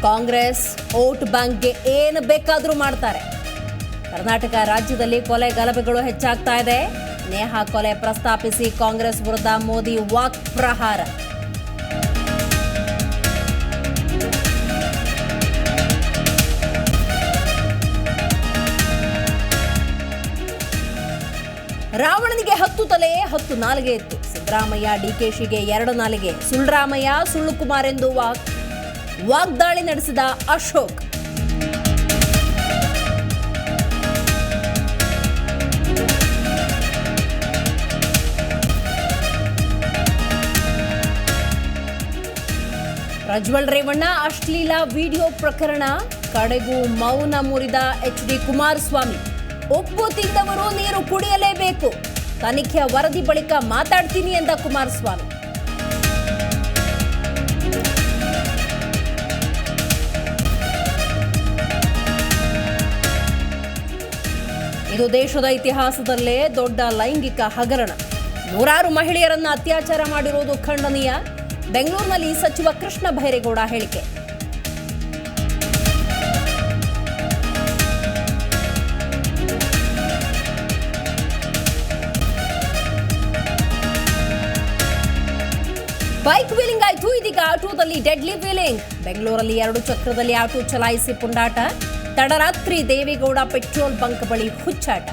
Congress vote ಬ್ಯಾಂಕ್ಗೆ ಏನು ಬೇಕಾದರೂ ಮಾಡ್ತಾರೆ. ಕರ್ನಾಟಕ ರಾಜ್ಯದಲ್ಲಿ ಕೊಲೆ ಗಲಭೆಗಳು ಹೆಚ್ಚಾಗ್ತಾ ಇದೆ. ನೇಹಾ ಕೊಲೆ ಪ್ರಸ್ತಾಪಿಸಿ ಕಾಂಗ್ರೆಸ್ ವಿರುದ್ಧ ಮೋದಿ ವಾಕ್ ಪ್ರಹಾರ. ರಾವಣನಿಗೆ 10 ತಲೆ 10 ನಾಲಿಗೆ ಇತ್ತು. ಸಿದ್ದರಾಮಯ್ಯ ಡಿಕೆಶಿಗೆ 2 ನಾಲಿಗೆ. ಸುಳ್ರಾಮಯ್ಯ ಸುಳ್ಳು ಕುಮಾರ್ ಎಂದು ವಾಗ್ದಾಳಿ ನಡೆಸಿದ ಅಶೋಕ್. ಪ್ರಜ್ವಲ್ ರೇವಣ್ಣ ಅಶ್ಲೀಲ ವಿಡಿಯೋ ಪ್ರಕರಣ, ಕಡೆಗೂ ಮೌನ ಮುರಿದ HD ಕುಮಾರಸ್ವಾಮಿ. ಉಪ್ಪು ತಿಂದವರು ನೀರು ಕುಡಿಯಲೇಬೇಕು, ತನಿಖೆಯ ವರದಿ ಬಳಿಕ ಮಾತಾಡ್ತೀನಿ ಎಂದ ಕುಮಾರಸ್ವಾಮಿ. ಇದು ದೇಶದ ಇತಿಹಾಸದಲ್ಲೇ ದೊಡ್ಡ ಲೈಂಗಿಕ ಹಗರಣ. 100 ಮಹಿಳೆಯರನ್ನ ಅತ್ಯಾಚಾರ ಮಾಡಿರುವುದು ಖಂಡನೀಯ. ಬೆಂಗಳೂರಿನಲ್ಲಿ ಸಚಿವ ಕೃಷ್ಣ ಬೈರೇಗೌಡ ಹೇಳಿಕೆ. ಬೈಕ್ ವೀಲಿಂಗ್ ಆಯ್ತು, ಇದೀಗ ಆಟೋದಲ್ಲಿ ಡೆಡ್ಲಿ ವೀಲಿಂಗ್. ಬೆಂಗಳೂರಲ್ಲಿ 2 ಚಕ್ರದಲ್ಲಿ ಆಟೋ ಚಲಾಯಿಸಿ ಪುಂಡಾಟ. ತಡರಾತ್ರಿ ದೇವೇಗೌಡ ಪೆಟ್ರೋಲ್ ಬಂಕ್ ಬಳಿ ಹುಚ್ಚಾಟ.